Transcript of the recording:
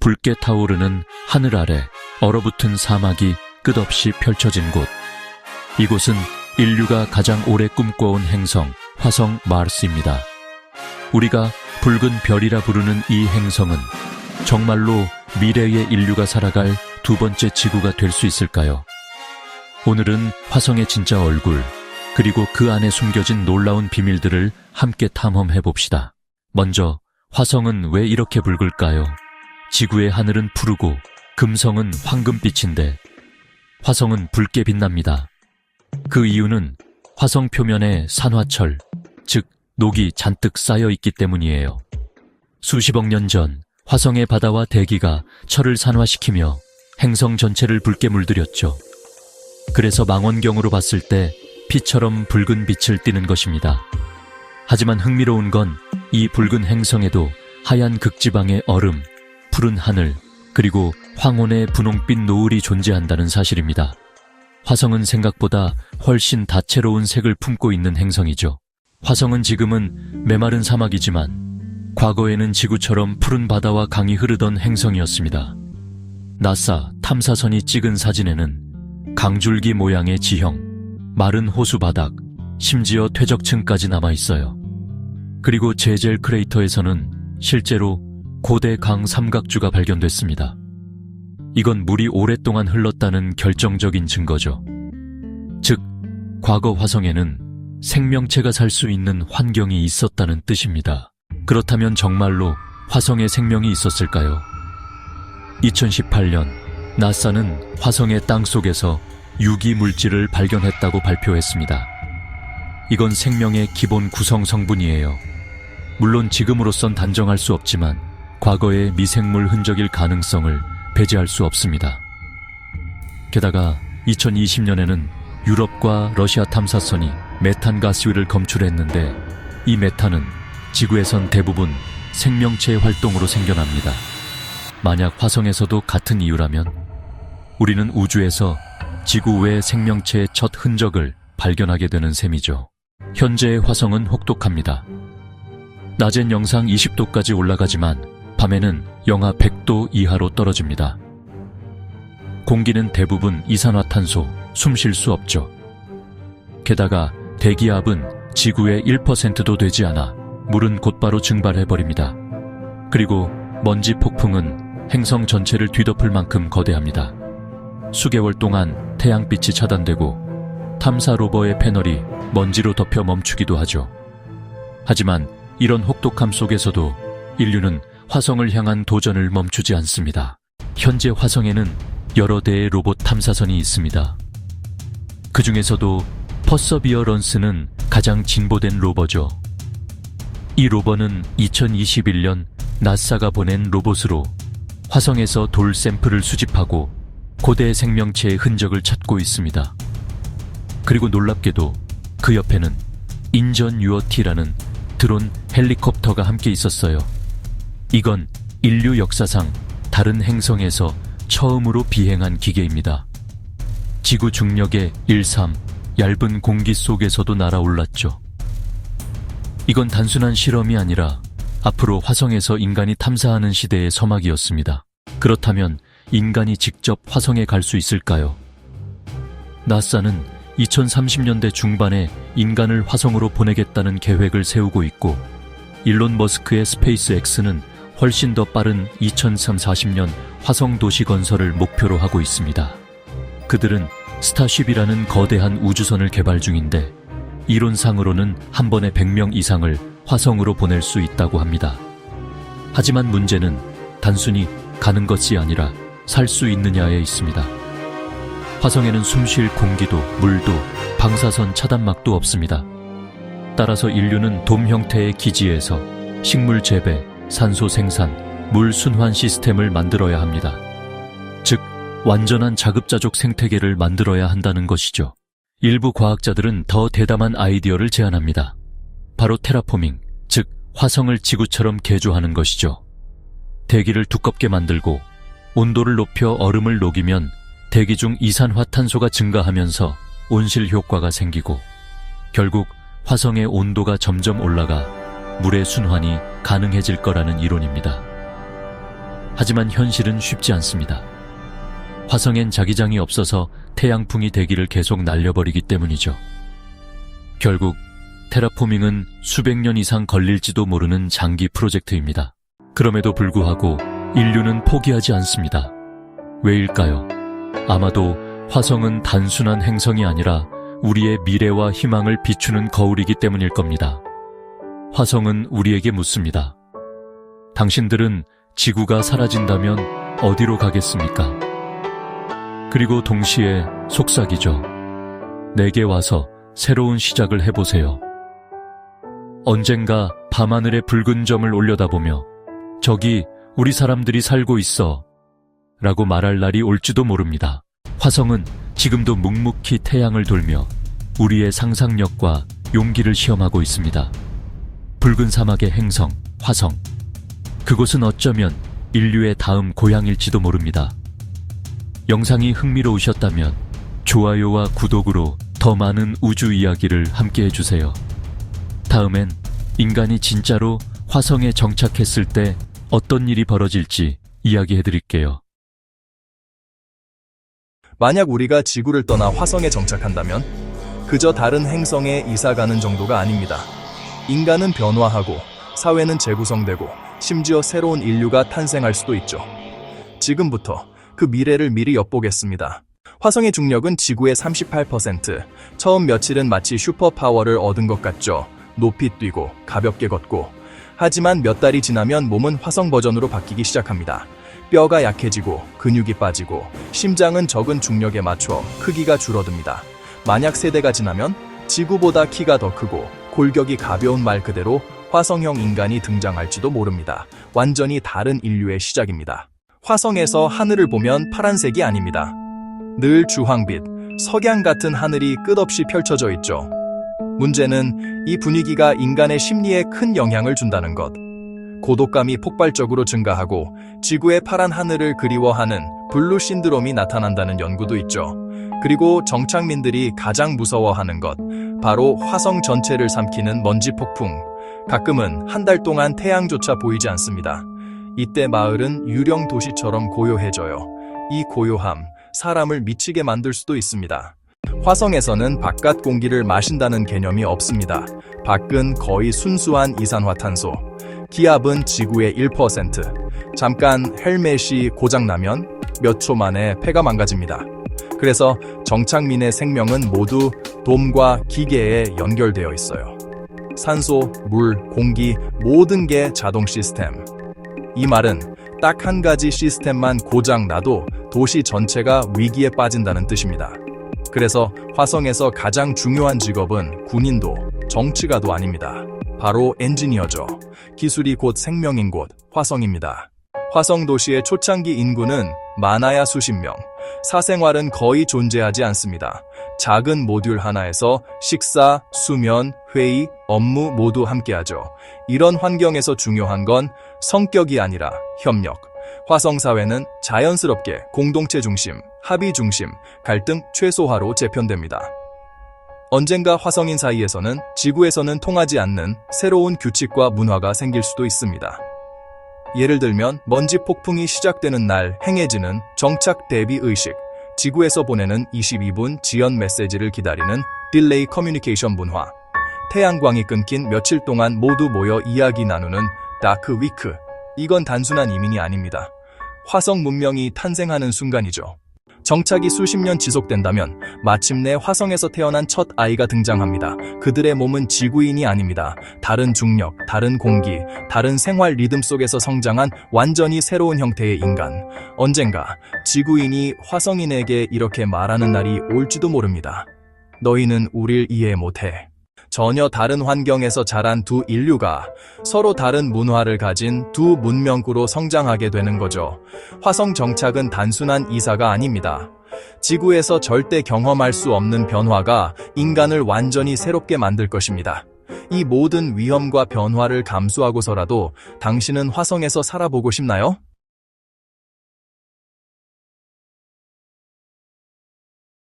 붉게 타오르는 하늘 아래 얼어붙은 사막이 끝없이 펼쳐진 곳. 이곳은 인류가 가장 오래 꿈꿔온 행성 화성 마르스입니다. 우리가 붉은 별이라 부르는 이 행성은 정말로 미래의 인류가 살아갈 두 번째 지구가 될 수 있을까요? 오늘은 화성의 진짜 얼굴, 그리고 그 안에 숨겨진 놀라운 비밀들을 함께 탐험해 봅시다. 먼저 화성은 왜 이렇게 붉을까요? 지구의 하늘은 푸르고 금성은 황금빛인데 화성은 붉게 빛납니다. 그 이유는 화성 표면에 산화철, 즉 녹이 잔뜩 쌓여 있기 때문이에요. 수십억 년 전 화성의 바다와 대기가 철을 산화시키며 행성 전체를 붉게 물들였죠. 그래서 망원경으로 봤을 때 피처럼 붉은 빛을 띠는 것입니다. 하지만 흥미로운 건 이 붉은 행성에도 하얀 극지방의 얼음, 푸른 하늘, 그리고 황혼의 분홍빛 노을이 존재한다는 사실입니다. 화성은 생각보다 훨씬 다채로운 색을 품고 있는 행성이죠. 화성은 지금은 메마른 사막이지만 과거에는 지구처럼 푸른 바다와 강이 흐르던 행성이었습니다. 나사 탐사선이 찍은 사진에는 강줄기 모양의 지형, 마른 호수 바닥, 심지어 퇴적층까지 남아있어요. 그리고 제젤 크레이터에서는 실제로 고대 강 삼각주가 발견됐습니다. 이건 물이 오랫동안 흘렀다는 결정적인 증거죠. 즉, 과거 화성에는 생명체가 살 수 있는 환경이 있었다는 뜻입니다. 그렇다면 정말로 화성에 생명이 있었을까요? 2018년 나사는 화성의 땅속에서 유기 물질을 발견했다고 발표했습니다. 이건 생명의 기본 구성 성분이에요. 물론 지금으로선 단정할 수 없지만 과거의 미생물 흔적일 가능성을 배제할 수 없습니다. 게다가 2020년에는 유럽과 러시아 탐사선이 메탄 가스위를 검출했는데 이 메탄은 지구에선 대부분 생명체의 활동으로 생겨납니다. 만약 화성에서도 같은 이유라면 우리는 우주에서 지구 외 생명체의 첫 흔적을 발견하게 되는 셈이죠. 현재의 화성은 혹독합니다. 낮엔 영상 20도까지 올라가지만 밤에는 영하 100도 이하로 떨어집니다. 공기는 대부분 이산화탄소, 숨 쉴 수 없죠. 게다가 대기압은 지구의 1%도 되지 않아 물은 곧바로 증발해버립니다. 그리고 먼지 폭풍은 행성 전체를 뒤덮을 만큼 거대합니다. 수개월 동안 태양빛이 차단되고 탐사 로버의 패널이 먼지로 덮여 멈추기도 하죠. 하지만 이런 혹독함 속에서도 인류는 화성을 향한 도전을 멈추지 않습니다. 현재 화성에는 여러 대의 로봇 탐사선이 있습니다. 그 중에서도 퍼서비어런스는 가장 진보된 로버죠. 이 로버는 2021년 나사가 보낸 로봇으로 화성에서 돌 샘플을 수집하고 고대 생명체의 흔적을 찾고 있습니다. 그리고 놀랍게도 그 옆에는 인전 유어티라는 드론 헬리콥터가 함께 있었어요. 이건 인류 역사상 다른 행성에서 처음으로 비행한 기계입니다. 지구 중력의 1.3, 얇은 공기 속에서도 날아올랐죠. 이건 단순한 실험이 아니라 앞으로 화성에서 인간이 탐사하는 시대의 서막이었습니다. 그렇다면 인간이 직접 화성에 갈 수 있을까요? 나사는 2030년대 중반에 인간을 화성으로 보내겠다는 계획을 세우고 있고 일론 머스크의 스페이스X는 훨씬 더 빠른 2040년 화성 도시 건설을 목표로 하고 있습니다. 그들은 스타쉽이라는 거대한 우주선을 개발 중인데 이론상으로는 한 번에 100명 이상을 화성으로 보낼 수 있다고 합니다. 하지만 문제는 단순히 가는 것이 아니라 살 수 있느냐에 있습니다. 화성에는 숨쉴 공기도 물도 방사선 차단막도 없습니다. 따라서 인류는 돔 형태의 기지에서 식물 재배, 산소 생산, 물 순환 시스템을 만들어야 합니다. 즉, 완전한 자급자족 생태계를 만들어야 한다는 것이죠. 일부 과학자들은 더 대담한 아이디어를 제안합니다. 바로 테라포밍, 즉 화성을 지구처럼 개조하는 것이죠. 대기를 두껍게 만들고 온도를 높여 얼음을 녹이면 대기 중 이산화탄소가 증가하면서 온실 효과가 생기고 결국 화성의 온도가 점점 올라가 물의 순환이 가능해질 거라는 이론입니다. 하지만 현실은 쉽지 않습니다. 화성엔 자기장이 없어서 태양풍이 대기를 계속 날려버리기 때문이죠. 결국 테라포밍은 수백 년 이상 걸릴지도 모르는 장기 프로젝트입니다. 그럼에도 불구하고 인류는 포기하지 않습니다. 왜일까요? 아마도 화성은 단순한 행성이 아니라 우리의 미래와 희망을 비추는 거울이기 때문일 겁니다. 화성은 우리에게 묻습니다. 당신들은 지구가 사라진다면 어디로 가겠습니까? 그리고 동시에 속삭이죠. 내게 와서 새로운 시작을 해보세요. 언젠가 밤하늘의 붉은 점을 올려다보며 저기 우리 사람들이 살고 있어 라고 말할 날이 올지도 모릅니다. 화성은 지금도 묵묵히 태양을 돌며 우리의 상상력과 용기를 시험하고 있습니다. 붉은 사막의 행성, 화성. 그곳은 어쩌면 인류의 다음 고향일지도 모릅니다. 영상이 흥미로우셨다면 좋아요와 구독으로 더 많은 우주 이야기를 함께 해주세요. 다음엔 인간이 진짜로 화성에 정착했을 때 어떤 일이 벌어질지 이야기해드릴게요. 만약 우리가 지구를 떠나 화성에 정착한다면 그저 다른 행성에 이사가는 정도가 아닙니다. 인간은 변화하고 사회는 재구성되고 심지어 새로운 인류가 탄생할 수도 있죠. 지금부터 그 미래를 미리 엿보겠습니다. 화성의 중력은 지구의 38%. 처음 며칠은 마치 슈퍼파워를 얻은 것 같죠. 높이 뛰고 가볍게 걷고. 하지만 몇 달이 지나면 몸은 화성 버전으로 바뀌기 시작합니다. 뼈가 약해지고 근육이 빠지고 심장은 적은 중력에 맞춰 크기가 줄어듭니다. 만약 세대가 지나면 지구보다 키가 더 크고 골격이 가벼운 말 그대로 화성형 인간이 등장할지도 모릅니다. 완전히 다른 인류의 시작입니다. 화성에서 하늘을 보면 파란색이 아닙니다. 늘 주황빛, 석양 같은 하늘이 끝없이 펼쳐져 있죠. 문제는 이 분위기가 인간의 심리에 큰 영향을 준다는 것. 고독감이 폭발적으로 증가하고 지구의 파란 하늘을 그리워하는 블루 신드롬이 나타난다는 연구도 있죠. 그리고 정착민들이 가장 무서워하는 것, 바로 화성 전체를 삼키는 먼지 폭풍. 가끔은 한 달 동안 태양조차 보이지 않습니다. 이때 마을은 유령 도시처럼 고요해져요. 이 고요함, 사람을 미치게 만들 수도 있습니다. 화성에서는 바깥 공기를 마신다는 개념이 없습니다. 밖은 거의 순수한 이산화탄소. 기압은 지구의 1%. 잠깐 헬멧이 고장나면 몇 초 만에 폐가 망가집니다. 그래서 정착민의 생명은 모두 돔과 기계에 연결되어 있어요. 산소, 물, 공기 모든 게 자동 시스템. 이 말은 딱 한 가지 시스템만 고장 나도 도시 전체가 위기에 빠진다는 뜻입니다. 그래서 화성에서 가장 중요한 직업은 군인도 정치가도 아닙니다. 바로 엔지니어죠. 기술이 곧 생명인 곳, 화성입니다. 화성 도시의 초창기 인구는 많아야 수십 명, 사생활은 거의 존재하지 않습니다. 작은 모듈 하나에서 식사, 수면, 회의, 업무 모두 함께하죠. 이런 환경에서 중요한 건 성격이 아니라 협력. 화성 사회는 자연스럽게 공동체 중심, 합의 중심, 갈등 최소화로 재편됩니다. 언젠가 화성인 사이에서는 지구에서는 통하지 않는 새로운 규칙과 문화가 생길 수도 있습니다. 예를 들면 먼지 폭풍이 시작되는 날 행해지는 정착 대비 의식, 지구에서 보내는 22분 지연 메시지를 기다리는 딜레이 커뮤니케이션 문화, 태양광이 끊긴 며칠 동안 모두 모여 이야기 나누는 다크 위크. 이건 단순한 이민이 아닙니다. 화성 문명이 탄생하는 순간이죠. 정착이 수십 년 지속된다면 마침내 화성에서 태어난 첫 아이가 등장합니다. 그들의 몸은 지구인이 아닙니다. 다른 중력, 다른 공기, 다른 생활 리듬 속에서 성장한 완전히 새로운 형태의 인간. 언젠가 지구인이 화성인에게 이렇게 말하는 날이 올지도 모릅니다. 너희는 우릴 이해 못해. 전혀 다른 환경에서 자란 두 인류가 서로 다른 문화를 가진 두 문명구로 성장하게 되는 거죠. 화성 정착은 단순한 이사가 아닙니다. 지구에서 절대 경험할 수 없는 변화가 인간을 완전히 새롭게 만들 것입니다. 이 모든 위험과 변화를 감수하고서라도 당신은 화성에서 살아보고 싶나요?